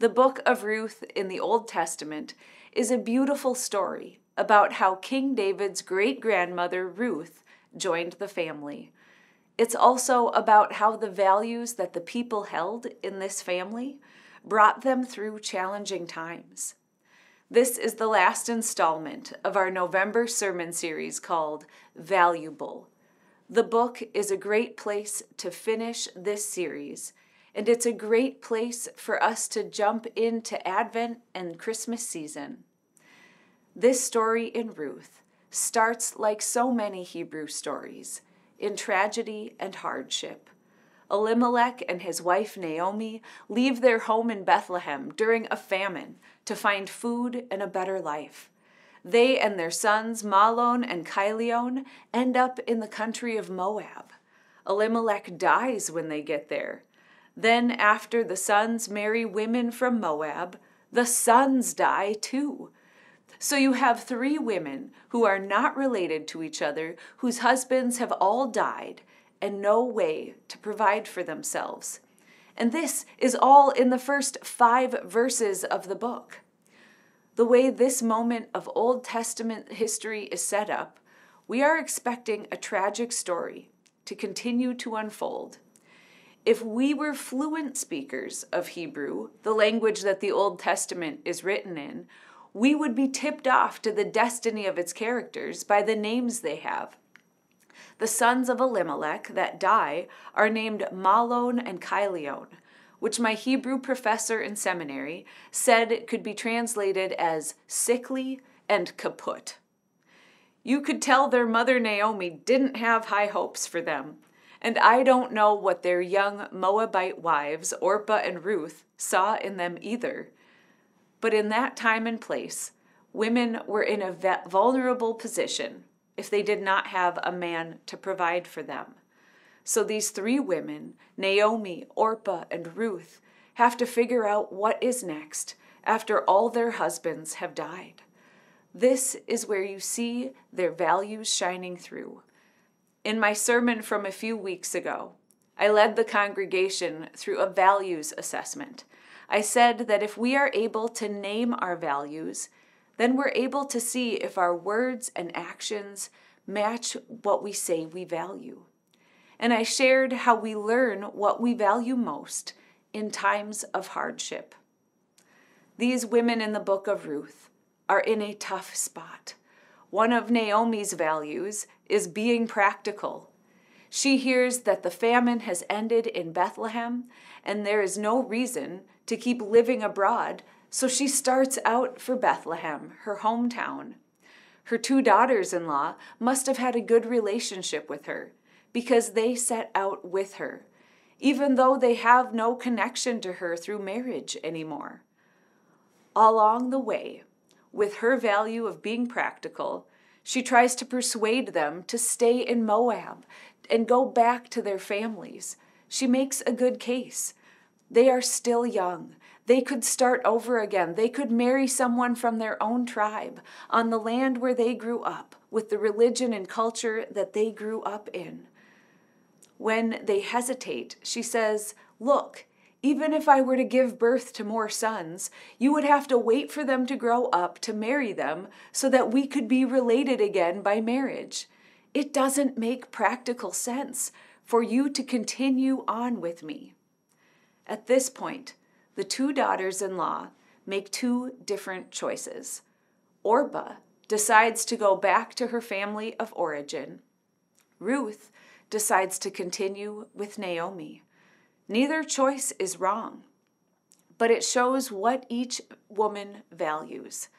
The book of Ruth in the Old Testament is a beautiful story about how King David's great-grandmother Ruth joined the family. It's also about how the values that the people held in this family brought them through challenging times. This is the last installment of our November sermon series called Valuable. The book is a great place to finish this series, and it's a great place for us to jump into Advent and Christmas season. This story in Ruth starts like so many Hebrew stories, in tragedy and hardship. Elimelech and his wife Naomi leave their home in Bethlehem during a famine to find food and a better life. They and their sons Mahlon and Chilion end up in the country of Moab. Elimelech dies when they get there. Then after the sons marry women from Moab, the sons die too. So you have 3 women who are not related to each other, whose husbands have all died, and no way to provide for themselves. And this is all in the first 5 verses of the book. The way this moment of Old Testament history is set up, we are expecting a tragic story to continue to unfold. If we were fluent speakers of Hebrew, the language that the Old Testament is written in, we would be tipped off to the destiny of its characters by the names they have. The sons of Elimelech that die are named Mahlon and Chilion, which my Hebrew professor in seminary said it could be translated as sickly and kaput. You could tell their mother Naomi didn't have high hopes for them, and I don't know what their young Moabite wives, Orpah and Ruth, saw in them either. But in that time and place, women were in a vulnerable position if they did not have a man to provide for them. So these 3 women, Naomi, Orpah, and Ruth, have to figure out what is next after all their husbands have died. This is where you see their values shining through. In my sermon from a few weeks ago, I led the congregation through a values assessment. I said that if we are able to name our values, then we're able to see if our words and actions match what we say we value. And I shared how we learn what we value most in times of hardship. These women in the book of Ruth are in a tough spot. One of Naomi's values is being practical. She hears that the famine has ended in Bethlehem and there is no reason to keep living abroad, so she starts out for Bethlehem, her hometown. Her 2 daughters-in-law must have had a good relationship with her because they set out with her, even though they have no connection to her through marriage anymore. Along the way, with her value of being practical, she tries to persuade them to stay in Moab and go back to their families. She makes a good case. They are still young. They could start over again. They could marry someone from their own tribe on the land where they grew up, with the religion and culture that they grew up in. When they hesitate, she says, "Look, even if I were to give birth to more sons, you would have to wait for them to grow up to marry them so that we could be related again by marriage. It doesn't make practical sense for you to continue on with me." At this point, the 2 daughters-in-law make 2 different choices. Orpah decides to go back to her family of origin. Ruth decides to continue with Naomi. Neither choice is wrong, but it shows what each woman values.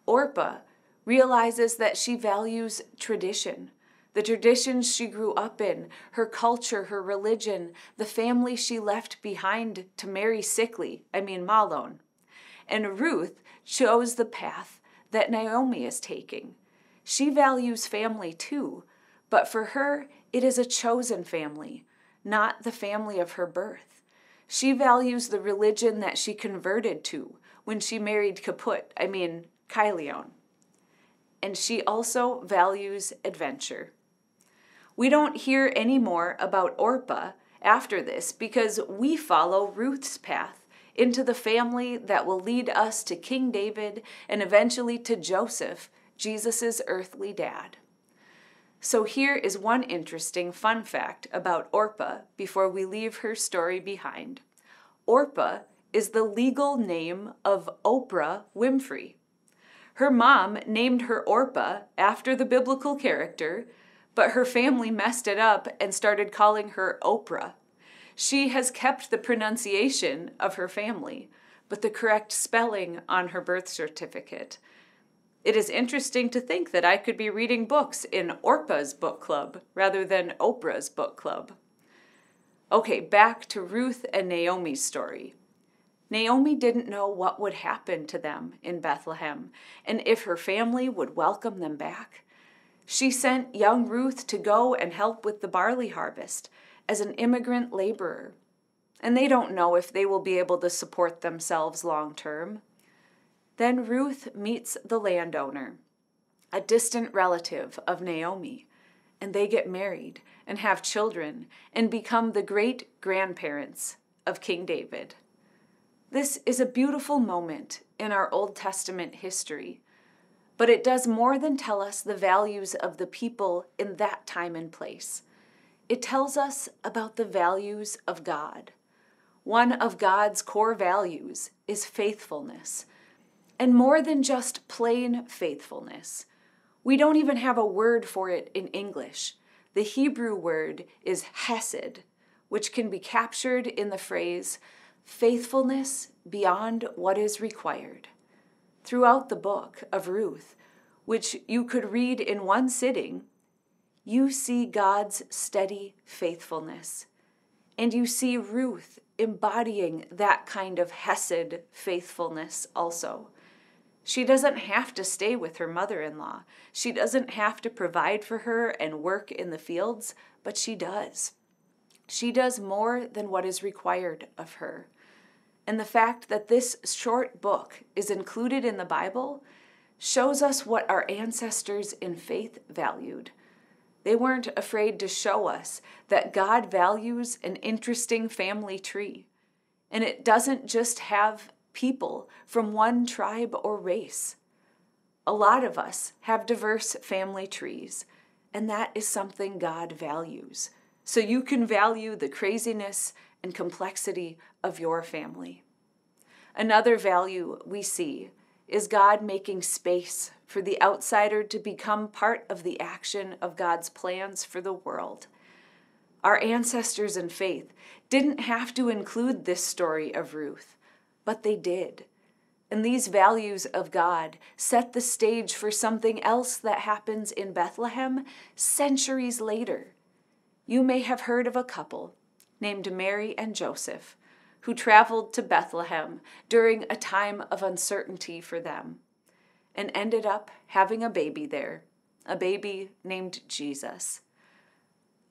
Orpah realizes that she values tradition, the traditions she grew up in, her culture, her religion, the family she left behind to marry Mahlon. And Ruth chose the path that Naomi is taking. She values family too, but for her, it is a chosen family, not the family of her birth. She values the religion that she converted to when she married Chilion. And she also values adventure. We don't hear any more about Orpah after this because we follow Ruth's path into the family that will lead us to King David and eventually to Joseph, Jesus' earthly dad. So here is one interesting fun fact about Orpah before we leave her story behind. Orpah is the legal name of Oprah Winfrey. Her mom named her Orpah after the biblical character, but her family messed it up and started calling her Oprah. She has kept the pronunciation of her family, but the correct spelling on her birth certificate. It is interesting to think that I could be reading books in Orpah's book club rather than Oprah's book club. Okay, back to Ruth and Naomi's story. Naomi didn't know what would happen to them in Bethlehem and if her family would welcome them back. She sent young Ruth to go and help with the barley harvest as an immigrant laborer, and they don't know if they will be able to support themselves long term. Then Ruth meets the landowner, a distant relative of Naomi, and they get married and have children and become the great-grandparents of King David. This is a beautiful moment in our Old Testament history, but it does more than tell us the values of the people in that time and place. It tells us about the values of God. One of God's core values is faithfulness. And more than just plain faithfulness. We don't even have a word for it in English. The Hebrew word is hesed, which can be captured in the phrase, faithfulness beyond what is required. Throughout the book of Ruth, which you could read in one sitting, you see God's steady faithfulness. And you see Ruth embodying that kind of hesed faithfulness also. She doesn't have to stay with her mother-in-law. She doesn't have to provide for her and work in the fields, but she does. She does more than what is required of her. And the fact that this short book is included in the Bible shows us what our ancestors in faith valued. They weren't afraid to show us that God values an interesting family tree. And it doesn't just have people from one tribe or race. A lot of us have diverse family trees, and that is something God values. So you can value the craziness and complexity of your family. Another value we see is God making space for the outsider to become part of the action of God's plans for the world. Our ancestors in faith didn't have to include this story of Ruth, but they did. And these values of God set the stage for something else that happens in Bethlehem centuries later. You may have heard of a couple named Mary and Joseph who traveled to Bethlehem during a time of uncertainty for them and ended up having a baby there, a baby named Jesus.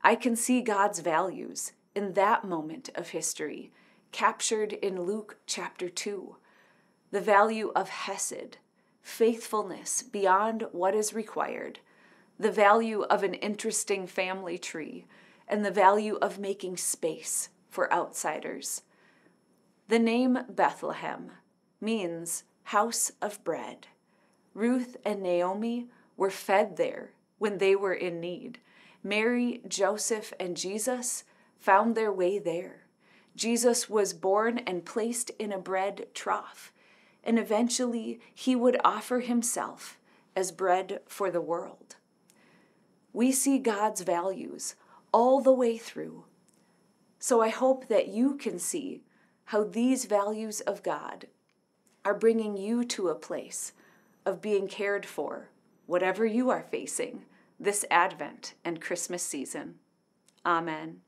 I can see God's values in that moment of history captured in Luke chapter 2, the value of hesed, faithfulness beyond what is required, the value of an interesting family tree, and the value of making space for outsiders. The name Bethlehem means house of bread. Ruth and Naomi were fed there when they were in need. Mary, Joseph, and Jesus found their way there. Jesus was born and placed in a bread trough, and eventually he would offer himself as bread for the world. We see God's values all the way through. So I hope that you can see how these values of God are bringing you to a place of being cared for, whatever you are facing this Advent and Christmas season. Amen.